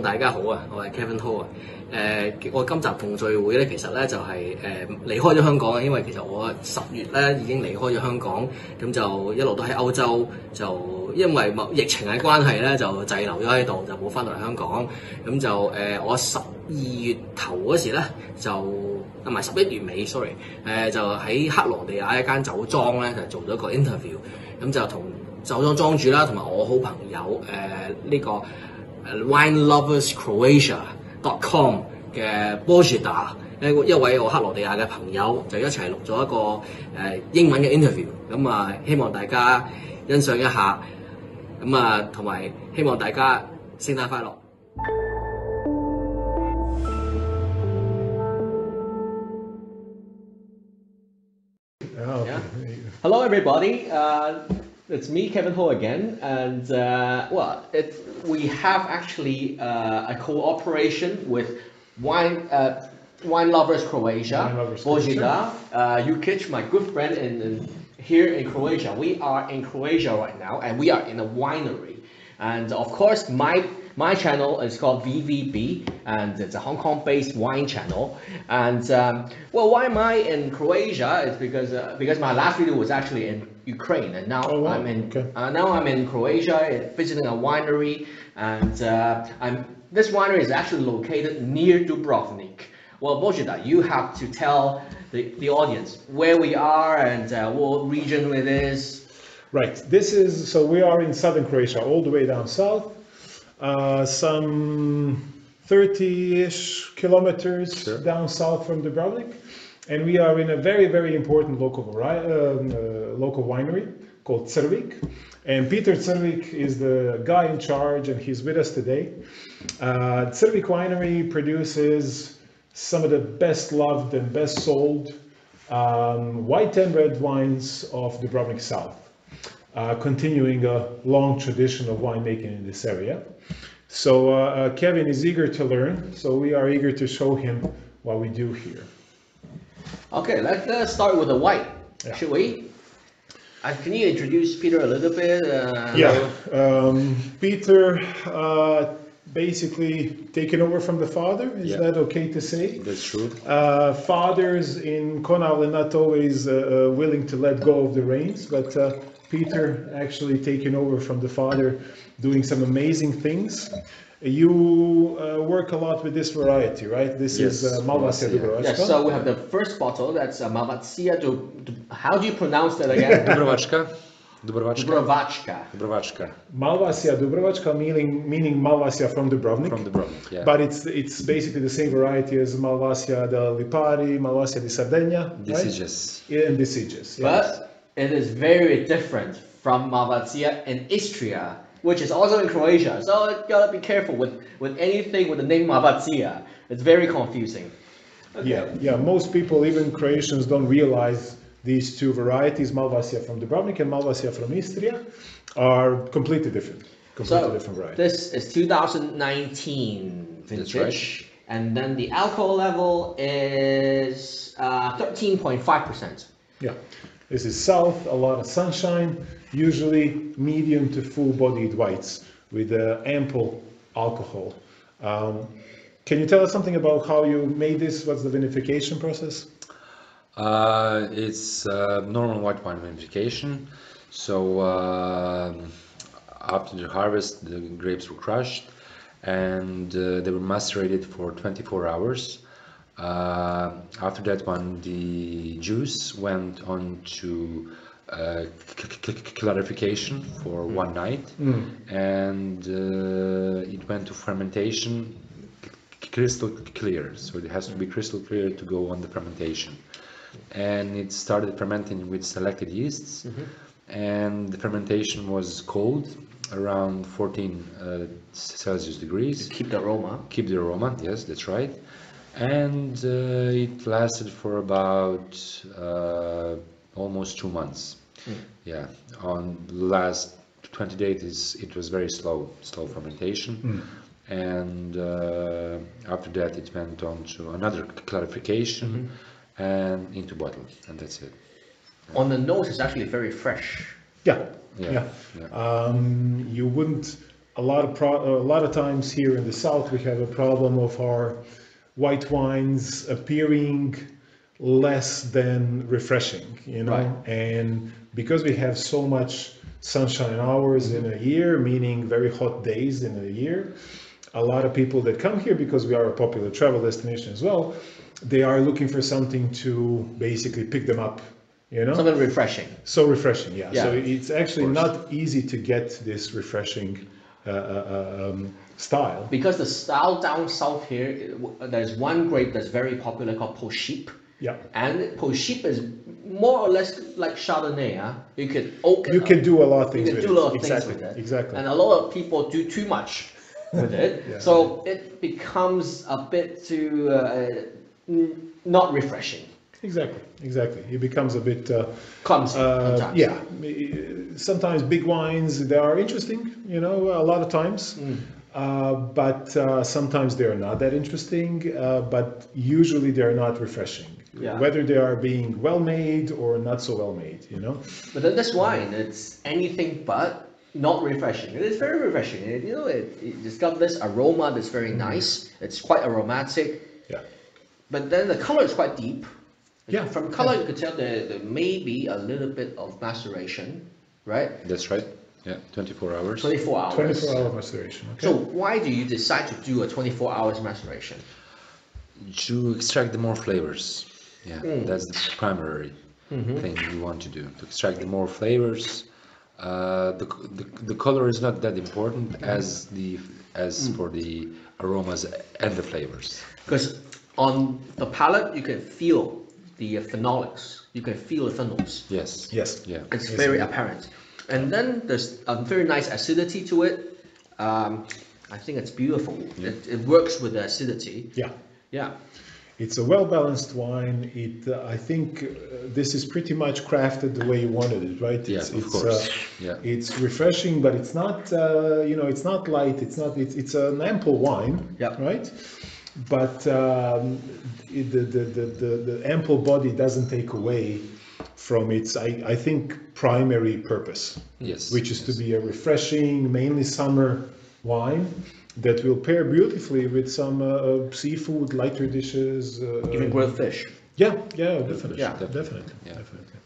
眾大家好啊，我係 Kevin Ho 啊。我今集共聚會咧，其實咧就係離開咗香港啊，因為其實我10月咧已經離開咗香港，咁就一路都喺歐洲，就因為疫情嘅關係咧就滯留咗喺度，就冇翻到嚟香港。咁就我12月頭嗰時咧就唔係11月尾 ，sorry， 就喺克羅地亞一間酒莊咧就做咗一個 interview， 咁就同酒莊莊主啦，同埋我好朋友呢個wineloverscroatia.com 嘅 Bozidar 一位我克羅地亞嘅朋友，就一齊錄咗一個英文嘅 interview， 咁啊希望大家欣賞一下，咁啊同埋希望大家聖誕快樂。Yeah. Hello, everybody. It's me, Kevin Ho again, and we have actually a cooperation with Wine Lovers Croatia, Bozidar, Jukic, my good friend here in Croatia. We are in Croatia right now, and we are in a winery. And of course, my channel is called VVB, and it's a Hong Kong-based wine channel. And why am I in Croatia? It's because my last video was actually in Ukraine, and now I'm in Croatia, visiting a winery, and this winery is actually located near Dubrovnik. Well, Bozidar, you have to tell the audience where we are and what region it is. Right. So we are in southern Croatia, all the way down south, some 30-ish kilometers down south from Dubrovnik, and we are in a very, very important local winery called Crvik. And Peter Crvik is the guy in charge, and he's with us today. Crvik Winery produces some of the best loved and best sold white and red wines of Dubrovnik South, continuing a long tradition of winemaking in this area. So Kevin is eager to learn, so we are eager to show him what we do here. Okay, let's start with the white, should we? Can you introduce Peter a little bit? Peter basically taken over from the father. Is that okay to say? That's true. Fathers in Konavle not always willing to let go of the reins, but Peter actually taken over from the father, doing some amazing things. You work a lot with this variety, right? This is Malvasia Dubrovačka. Yes, so we have the first bottle, that's Malvasia how do you pronounce that again? Dubrovačka. Malvasia Dubrovačka, meaning Malvasia from Dubrovnik. From Dubrovnik, yeah. But it's basically the same variety as Malvasia da Lipari, Malvasia di Sardegna. Deciduous. Right? And deciduous, yes. But it is very different from Malvasia in Istria, which is also in Croatia. So you gotta be careful with anything with the name Malvasia. It's very confusing. Okay. Yeah. Most people, even Croatians, don't realize these two varieties, Malvasia from Dubrovnik and Malvasia from Istria, are completely different. Different varieties. This is 2019 vintage, right. And then the alcohol level is 13.5%. Yeah, this is south, a lot of sunshine, usually medium to full-bodied whites with ample alcohol. Can you tell us something about how you made this? What's the vinification process? It's normal white wine vinification. So after the harvest, the grapes were crushed and they were macerated for 24 hours. After that one, the juice went on to clarification for one night, and it went to fermentation crystal clear. So it has to be crystal clear to go on the fermentation. And it started fermenting with selected yeasts, and the fermentation was cold, around 14 Celsius degrees. To keep the aroma. Keep the aroma, yes, that's right. And it lasted for about almost 2 months. Yeah, on the last 20 days it was very slow fermentation. And after that it went on to another clarification and into bottle, and that's it. On the nose, it's actually very fresh. Yeah. You wouldn't a lot of times here in the south we have a problem of our white wines appearing less than refreshing, you know, Right. and because we have so much sunshine hours in a year, meaning very hot days in a year, a lot of people that come here, because we are a popular travel destination as well, they are looking for something to basically pick them up, you know. Something refreshing. So refreshing, yeah. Yeah, So it's actually of course. not easy to get this refreshing style. Because the style down south here, there's one grape that's very popular called Pochip. Yeah. And Pochip is more or less like Chardonnay. Huh? You can oak it You up. can do a lot of You things can with do a lot it. of Exactly. things with it. Exactly. And a lot of people do too much with it. Yeah. So it becomes a bit too not refreshing. Exactly. Exactly. It becomes a bit. Clumsy sometimes. Yeah. Sometimes big wines, they are interesting, you know, a lot of times. But sometimes they are not that interesting, but usually they are not refreshing. Yeah. Whether they are being well made or not so well made, you know. But then this wine, it's anything but not refreshing. It is very refreshing. You know, it's got this aroma that's very nice. It's quite aromatic. Yeah. But then the color is quite deep. Yeah. From color, you could tell there may be a little bit of maceration, right? That's right. Yeah, 24 hours. 24 hours. 24-hour maceration. Okay. So why do you decide to do a 24 hours maceration? To extract the more flavors. Yeah, that's the primary thing you want to do. To extract the more flavors. The color is not that important as for the aromas and the flavors. Because on the palate, you can feel the phenolics. You can feel the phenols. Yes. Yes. Yeah. It's very apparent. And then there's a very nice acidity to it. I think it's beautiful. It works with the acidity. Yeah. Yeah. It's a well-balanced wine. I think this is pretty much crafted the way you wanted it, right? Yeah, of course. Yeah. It's refreshing, but it's not, it's not light. It's an ample wine, Yeah. right? But the ample body doesn't take away from its, I think, primary purpose. Yes. Which is to be a refreshing, mainly summer wine that will pair beautifully with some seafood, lighter dishes. Even grilled fish. Yeah, definitely. Yeah. Definitely. Yeah. Definitely.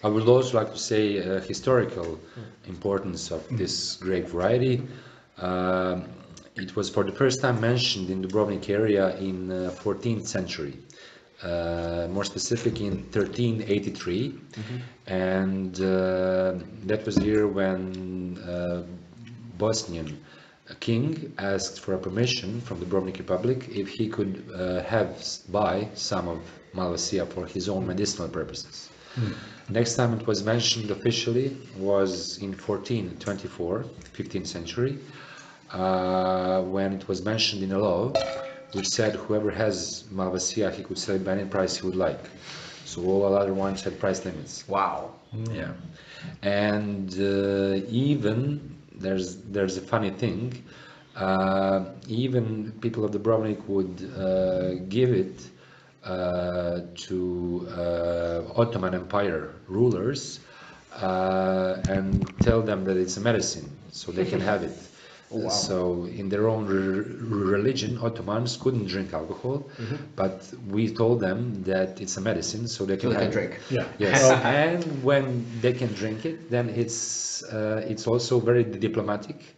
I would also like to say historical importance of this grape variety. It was for the first time mentioned in the Dubrovnik area in 14th century. More specific in 1383, and that was the year when Bosnian king asked for a permission from the Dubrovnik Republic if he could buy some of Malvasia for his own medicinal purposes. Next time it was mentioned officially was in 1424, 15th century, when it was mentioned in a law which said whoever has Malvasia, he could sell it by any price he would like. So all other wines had price limits. Wow. Yeah, and even there's a funny thing. Even people of Dubrovnik would give it to Ottoman Empire rulers and tell them that it's a medicine, so they can have it. Oh, wow. So in their own religion, Ottomans couldn't drink alcohol, but we told them that it's a medicine, so they can So they have can it. drink. Yeah. Yes, and when they can drink it, then it's also very diplomatic.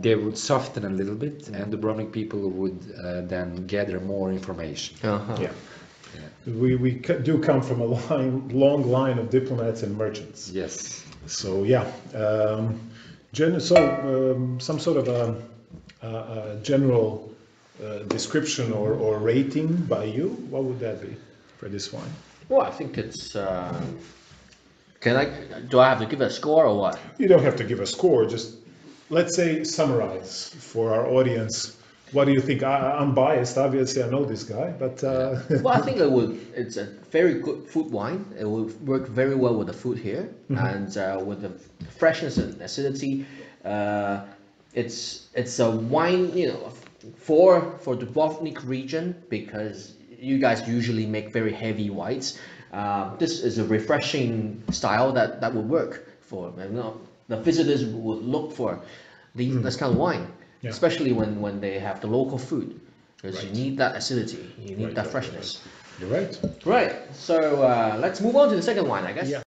They would soften a little bit, and the Dubrovnik people would then gather more information. Yeah. We do come from a long line of diplomats and merchants. Yes. So yeah, some sort of a general description or rating by you, what would that be for this wine? Well, I think it's. Do I have to give it a score or what? You don't have to give a score. Just let's say summarize for our audience. What do you think? I'm biased, obviously. I know this guy, but Well, I think it's a very good food wine. It will work very well with the food here, and with the freshness and acidity. It's a wine, for the Dubrovnik region, because you guys usually make very heavy whites. This is a refreshing style that would work for, the visitors would look for this kind of wine, Yeah. especially when they have the local food, because you need that acidity, you need that freshness. You're right. Right. So let's move on to the second wine, I guess. Yeah.